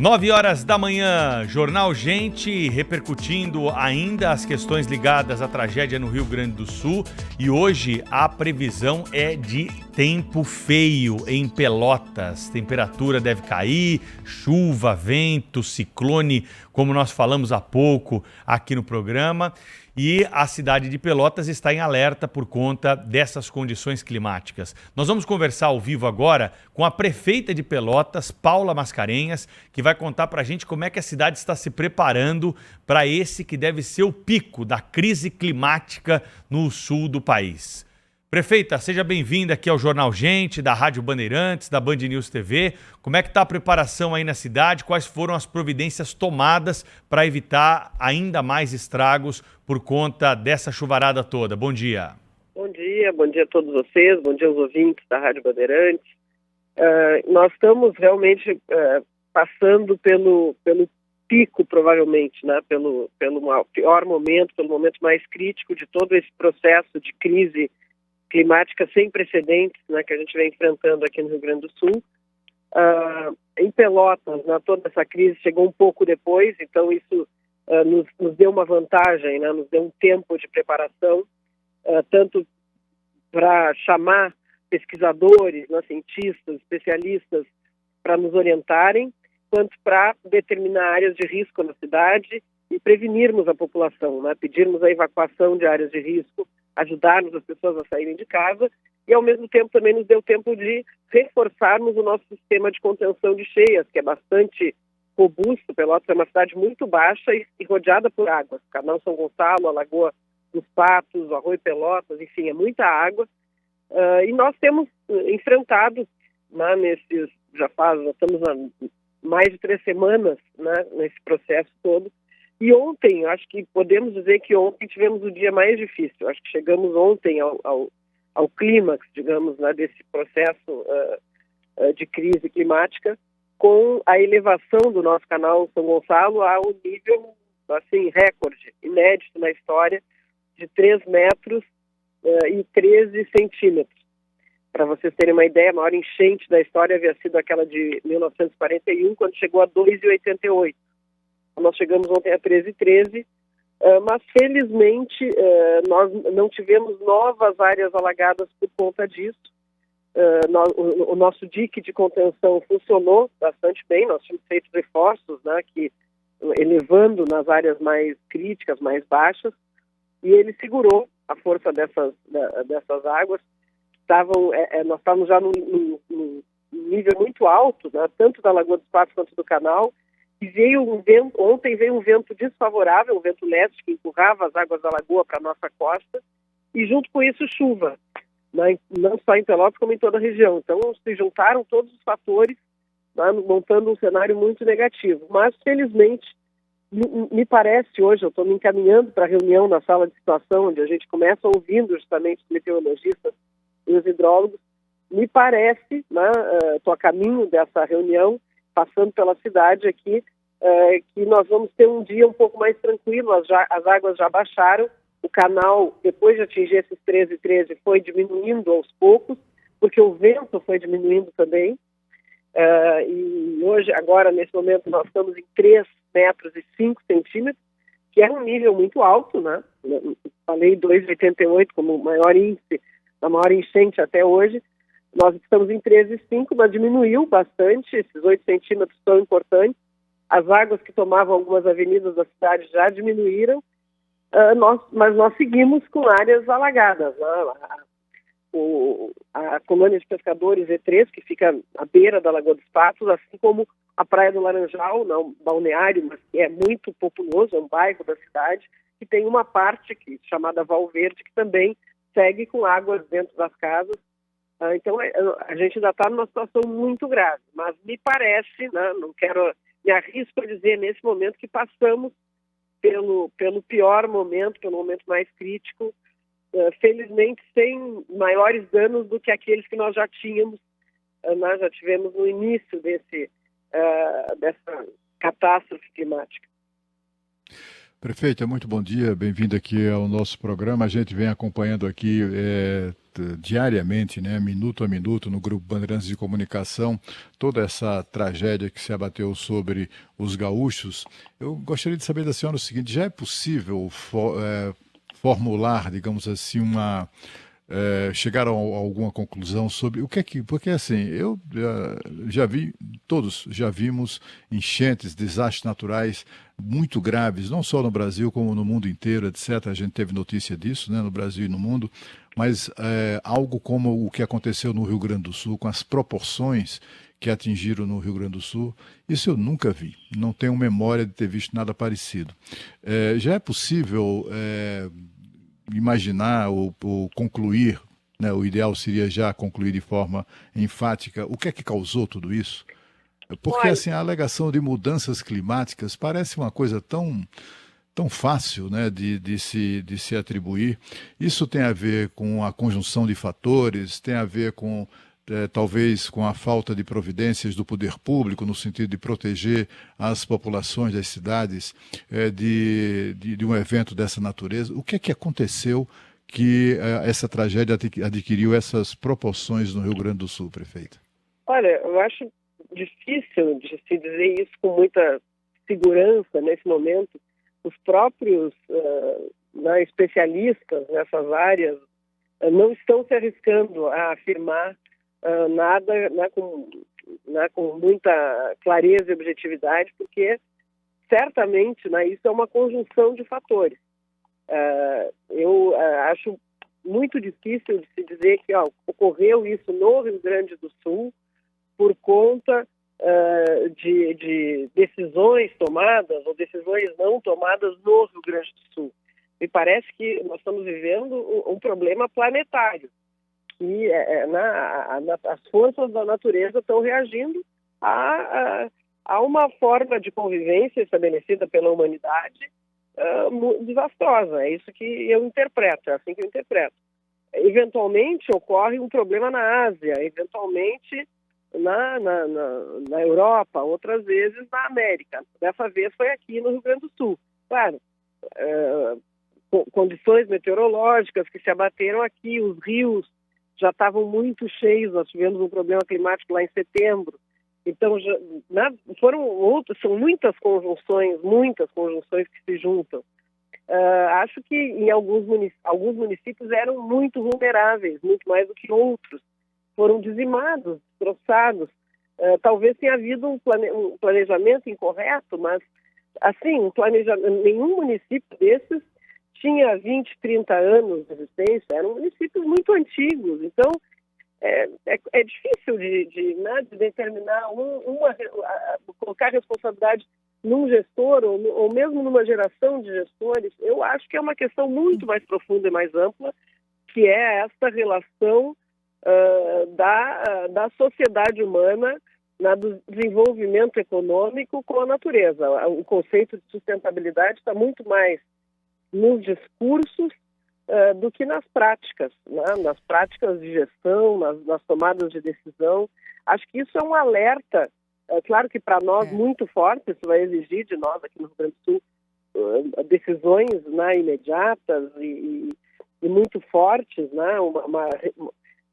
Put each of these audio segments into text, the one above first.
9 horas da manhã, Jornal Gente, repercutindo ainda as questões ligadas à tragédia no Rio Grande do Sul. E hoje a previsão é de tempo feio em Pelotas. Temperatura deve cair, chuva, vento, ciclone, como nós falamos há pouco aqui no programa. E a cidade de Pelotas está em alerta por conta dessas condições climáticas. Nós vamos conversar ao vivo agora com a prefeita de Pelotas, Paula Mascarenhas, que vai contar para a gente como é que a cidade está se preparando para esse que deve ser o pico da crise climática no sul do país. Prefeita, seja bem-vinda aqui ao Jornal Gente, da Rádio Bandeirantes, da Band News TV. Como é que está a preparação aí na cidade? Quais foram as providências tomadas para evitar ainda mais estragos por conta dessa chuvarada toda? Bom dia. Bom dia a todos vocês, bom dia aos ouvintes da Rádio Bandeirantes. Nós estamos realmente passando pelo pico, provavelmente, né? Pelo pior momento, pelo momento mais crítico de todo esse processo de crise climática sem precedentes, né, que a gente vem enfrentando aqui no Rio Grande do Sul. Em Pelotas, né, toda essa crise chegou um pouco depois, então isso nos deu uma vantagem, né, nos deu um tempo de preparação, tanto para chamar pesquisadores, né, cientistas, especialistas para nos orientarem, quanto para determinar áreas de risco na cidade e prevenirmos a população, né, pedirmos a evacuação de áreas de risco, ajudarmos as pessoas a saírem de casa e, ao mesmo tempo, também nos deu tempo de reforçarmos o nosso sistema de contenção de cheias, que é bastante robusto. Pelotas é uma cidade muito baixa e rodeada por águas. Canal São Gonçalo, a Lagoa dos Patos, o Arroio Pelotas, enfim, é muita água. E nós temos enfrentado, né, já estamos há mais de 3 semanas, né, nesse processo todo. E ontem, acho que podemos dizer que ontem tivemos o dia mais difícil. Acho que chegamos ontem ao clímax, digamos, né, desse processo de crise climática, com a elevação do nosso canal São Gonçalo a um nível, assim, recorde, inédito na história, de 3 metros e 13 centímetros. Para vocês terem uma ideia, a maior enchente da história havia sido aquela de 1941, quando chegou a 2,88. Nós chegamos ontem a 13,13, mas felizmente nós não tivemos novas áreas alagadas por conta disso. O nosso dique de contenção funcionou bastante bem, nós tínhamos feito reforços, né, elevando nas áreas mais críticas, mais baixas, e ele segurou a força dessas águas. Nós estávamos já num nível muito alto, né, tanto da Lagoa dos Patos quanto do canal. E ontem veio um vento desfavorável, um vento leste que empurrava as águas da lagoa para a nossa costa, e junto com isso chuva, né, não só em Pelotas como em toda a região. Então se juntaram todos os fatores, né, montando um cenário muito negativo. Mas felizmente, me parece hoje, eu estou me encaminhando para a reunião na sala de situação, onde a gente começa ouvindo justamente os meteorologistas e os hidrólogos, me parece, né, estou a caminho dessa reunião, passando pela cidade aqui, que nós vamos ter um dia um pouco mais tranquilo. As águas já baixaram, o canal, depois de atingir esses 13, foi diminuindo aos poucos, porque o vento foi diminuindo também, e hoje, agora, nesse momento, nós estamos em 3 metros e 5 centímetros, que é um nível muito alto, né? Falei 2,88 como o maior índice, a maior enchente até hoje. Nós estamos em 13,5, mas diminuiu bastante, esses 8 centímetros são importantes. As águas que tomavam algumas avenidas da cidade já diminuíram, mas nós seguimos com áreas alagadas. Né? A colônia de pescadores E3, que fica à beira da Lagoa dos Patos, assim como a Praia do Laranjal, não balneário, mas que é muito populoso, é um bairro da cidade, que tem uma parte chamada Val Verde, que também segue com águas dentro das casas. Então, a gente ainda está numa situação muito grave, mas me parece, né, me arrisco a dizer nesse momento que passamos pelo pior momento, pelo momento mais crítico, felizmente sem maiores danos do que aqueles que nós já tivemos no início dessa catástrofe climática. Prefeita, muito bom dia, bem-vindo aqui ao nosso programa. A gente vem acompanhando aqui diariamente, né, minuto a minuto, no Grupo Bandeirantes de Comunicação, toda essa tragédia que se abateu sobre os gaúchos. Eu gostaria de saber da senhora o seguinte: já é possível formular, digamos assim, chegar a alguma conclusão sobre o que é que... Porque assim, eu já vi, todos já vimos enchentes, desastres naturais muito graves, não só no Brasil, como no mundo inteiro, etc. A gente teve notícia disso, né, no Brasil e no mundo, mas algo como o que aconteceu no Rio Grande do Sul, com as proporções que atingiram no Rio Grande do Sul, isso eu nunca vi. Não tenho memória de ter visto nada parecido. Já é possível imaginar ou concluir, né, o ideal seria já concluir de forma enfática, o que é que causou tudo isso? Porque Olha, assim, a alegação de mudanças climáticas parece uma coisa tão fácil, né, de se atribuir. Isso tem a ver com a conjunção de fatores, tem a ver com talvez com a falta de providências do poder público, no sentido de proteger as populações das cidades de um evento dessa natureza. O que é que aconteceu que essa tragédia adquiriu essas proporções no Rio Grande do Sul, prefeita? olha, eu acho difícil de se dizer isso com muita segurança nesse momento. Os próprios especialistas nessas áreas não estão se arriscando a afirmar nada, com muita clareza e objetividade, porque certamente, isso é uma conjunção de fatores. Eu acho muito difícil de se dizer que ocorreu isso no Rio Grande do Sul por conta de decisões tomadas ou decisões não tomadas no Rio Grande do Sul. Me parece que nós estamos vivendo um problema planetário e as forças da natureza estão reagindo a uma forma de convivência estabelecida pela humanidade desastrosa. É isso que eu interpreto, é assim que eu interpreto. Eventualmente ocorre um problema na Ásia, eventualmente na Europa, outras vezes na América. Dessa vez foi aqui no Rio Grande do Sul. Claro, condições meteorológicas que se abateram aqui, os rios já estavam muito cheios, nós tivemos um problema climático lá em setembro. Então, são muitas conjunções que se juntam. Acho que em alguns municípios eram muito vulneráveis, muito mais do que outros. Foram dizimados, destroçados. Talvez tenha havido um planejamento incorreto, mas, assim, nenhum município desses tinha 20, 30 anos de existência. Eram municípios muito antigos. Então, é difícil de determinar colocar responsabilidade num gestor ou mesmo numa geração de gestores. Eu acho que é uma questão muito mais profunda e mais ampla, que é esta relação da sociedade humana, do desenvolvimento econômico com a natureza. O conceito de sustentabilidade está muito mais nos discursos do que nas práticas, nas práticas de gestão, nas tomadas de decisão. Acho que isso é um alerta, claro que para nós muito forte. Isso vai exigir de nós aqui no Rio Grande do Sul decisões imediatas e muito fortes,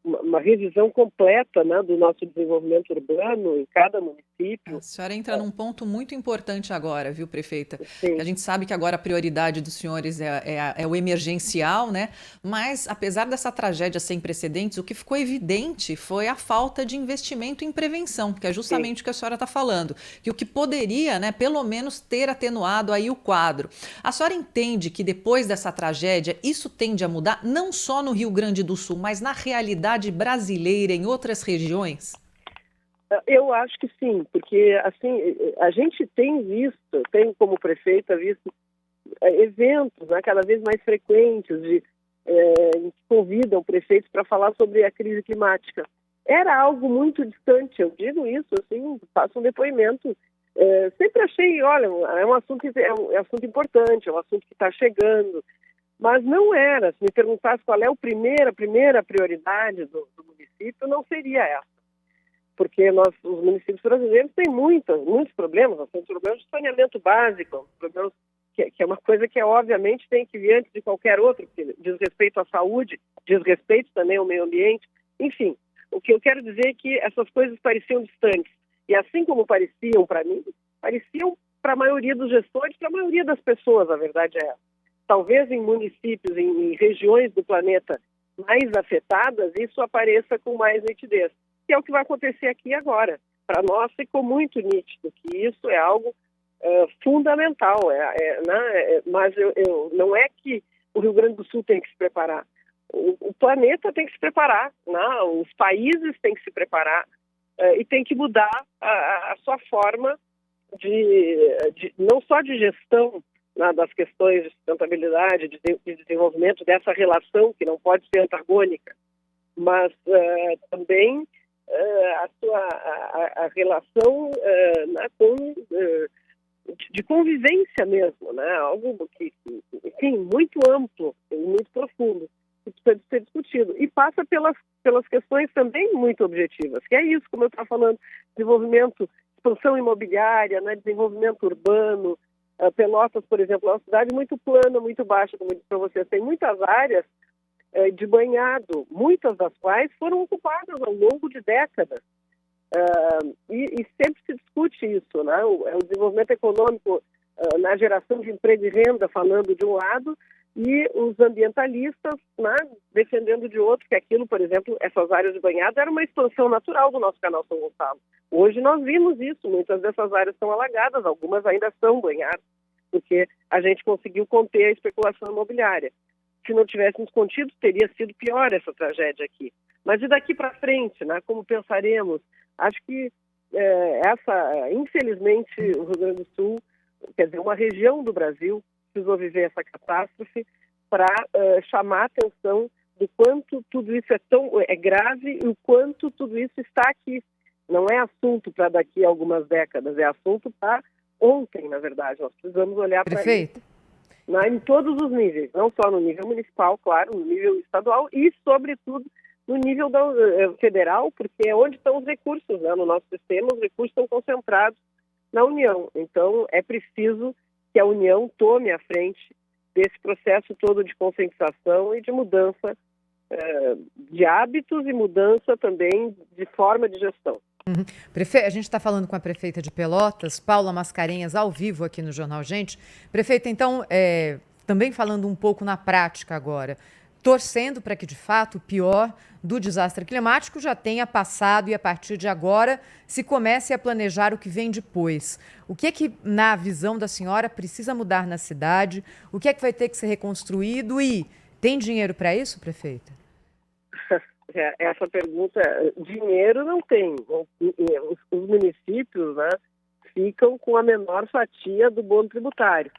uma revisão completa do nosso desenvolvimento urbano em cada município. A senhora entra num ponto muito importante agora, viu, prefeita? Sim. A gente sabe que agora a prioridade dos senhores é o emergencial, né? Mas, apesar dessa tragédia sem precedentes, o que ficou evidente foi a falta de investimento em prevenção, que é justamente o que a senhora está falando, que o que poderia, pelo menos ter atenuado aí o quadro. A senhora entende que depois dessa tragédia, isso tende a mudar não só no Rio Grande do Sul, mas na realidade brasileira em outras regiões? Eu acho que sim, porque assim, a gente tem como prefeita visto eventos cada vez mais frequentes que convidam prefeitos para falar sobre a crise climática. Era algo muito distante, eu digo isso, assim, faço um depoimento. Sempre achei, olha, é um assunto importante, é um assunto que está chegando, mas não era. Se me perguntasse qual é a primeira prioridade do município, não seria essa. Porque os municípios brasileiros têm muitos problemas. Nós temos problemas de saneamento básico, problemas que é uma coisa que obviamente tem que vir antes de qualquer outra, porque diz respeito à saúde, diz respeito também ao meio ambiente, enfim. O que eu quero dizer é que essas coisas pareciam distantes. E assim como pareciam para mim, pareciam para a maioria dos gestores, para a maioria das pessoas, a verdade é essa. Talvez em municípios, em regiões do planeta mais afetadas, isso apareça com mais nitidez. Que é o que vai acontecer aqui agora. Para nós ficou muito nítido que isso é algo fundamental. Mas não é que o Rio Grande do Sul tem que se preparar. O planeta tem que se preparar, né? Os países têm que se preparar e tem que mudar a sua forma não só de gestão, né, das questões de sustentabilidade, de desenvolvimento dessa relação que não pode ser antagônica, mas também a relação de convivência mesmo, né? Algo que, enfim, muito amplo e muito profundo, que precisa ser discutido. E passa pelas questões também muito objetivas, que é isso, como eu estava falando, desenvolvimento, expansão imobiliária, né? Desenvolvimento urbano. Pelotas, por exemplo, é uma cidade muito plana, muito baixa, como eu disse para vocês, tem muitas áreas de banhado, muitas das quais foram ocupadas ao longo de décadas. E sempre se discute isso, né? O desenvolvimento econômico na geração de emprego e renda, falando de um lado, e os ambientalistas, né, defendendo de outro, que aquilo, por exemplo, essas áreas de banhado era uma expansão natural do nosso canal São Gonçalo. Hoje nós vimos isso, muitas dessas áreas estão alagadas, algumas ainda são banhadas, porque a gente conseguiu conter a especulação imobiliária. Se não tivéssemos contido, teria sido pior essa tragédia aqui. Mas e daqui para frente, né, como pensaremos? Acho que infelizmente, o Rio Grande do Sul, quer dizer, uma região do Brasil, precisou viver essa catástrofe para chamar a atenção do quanto tudo isso é grave e o quanto tudo isso está aqui. Não é assunto para daqui a algumas décadas, é assunto para ontem, na verdade. Nós precisamos olhar para isso em todos os níveis, não só no nível municipal, claro, no nível estadual e, sobretudo, no nível federal, porque é onde estão os recursos, né? No nosso sistema, os recursos estão concentrados na União. Então, é preciso que a União tome à frente desse processo todo de conscientização e de mudança de hábitos e mudança também de forma de gestão. Uhum. A gente está falando com a prefeita de Pelotas, Paula Mascarenhas, ao vivo aqui no Jornal Gente. Prefeita, então, também falando um pouco na prática agora, torcendo para que, de fato, o pior do desastre climático já tenha passado e, a partir de agora, se comece a planejar o que vem depois. O que é que, na visão da senhora, precisa mudar na cidade? O que é que vai ter que ser reconstruído? E tem dinheiro para isso, prefeita? Essa pergunta, dinheiro não tem. Os municípios, né, ficam com a menor fatia do bolo tributário.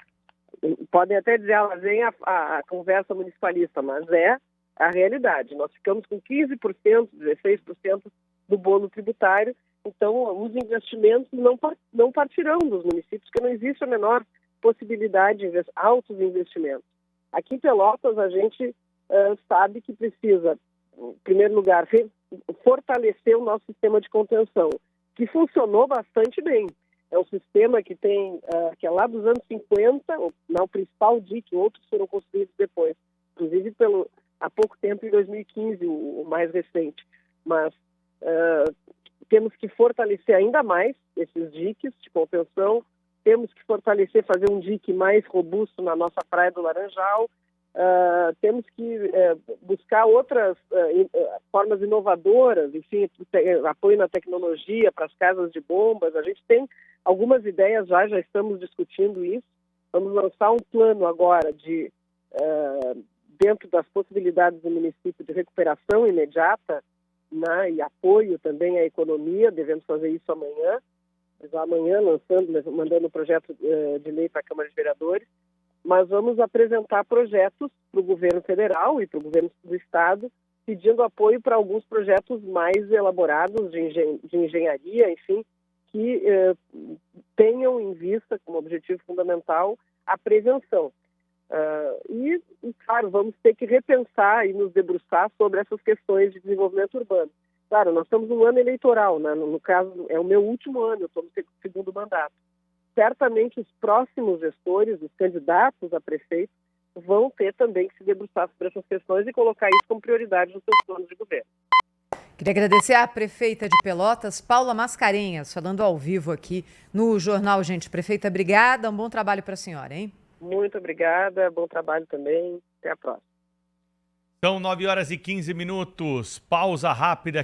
Podem até dizer, elas vêm a conversa municipalista, mas é a realidade. Nós ficamos com 15%, 16% do bolo tributário, então os investimentos não partirão dos municípios, porque não existe a menor possibilidade de altos investimentos. Aqui em Pelotas, a gente sabe que precisa, em primeiro lugar, fortalecer o nosso sistema de contenção, que funcionou bastante bem. É um sistema que que é lá dos anos 50, o principal DIC, outros foram construídos depois, inclusive há pouco tempo, em 2015, o mais recente. Mas temos que fortalecer ainda mais esses DICs de contenção, temos que fortalecer, fazer um DIC mais robusto na nossa Praia do Laranjal, temos que buscar outras formas inovadoras, enfim, apoio na tecnologia para as casas de bombas. A gente tem algumas ideias já estamos discutindo isso. Vamos lançar um plano agora dentro das possibilidades do município de recuperação imediata, né, e apoio também à economia. Devemos fazer isso amanhã. Já amanhã mandando o projeto de lei para a Câmara de Vereadores. Mas vamos apresentar projetos para o governo federal e para o governo do estado, pedindo apoio para alguns projetos mais elaborados de engenharia, enfim, que tenham em vista como objetivo fundamental a prevenção. E, claro, vamos ter que repensar e nos debruçar sobre essas questões de desenvolvimento urbano. Claro, nós estamos num ano eleitoral, né? No caso, é o meu último ano, eu estou no segundo mandato. certamente os próximos gestores, os candidatos a prefeito, vão ter também que se debruçar sobre essas questões e colocar isso como prioridade nos seus planos de governo. Queria agradecer à prefeita de Pelotas, Paula Mascarenhas, falando ao vivo aqui no Jornal Gente. Prefeita, obrigada, um bom trabalho para a senhora, hein? Muito obrigada, bom trabalho também, até a próxima. São 9h15, pausa rápida.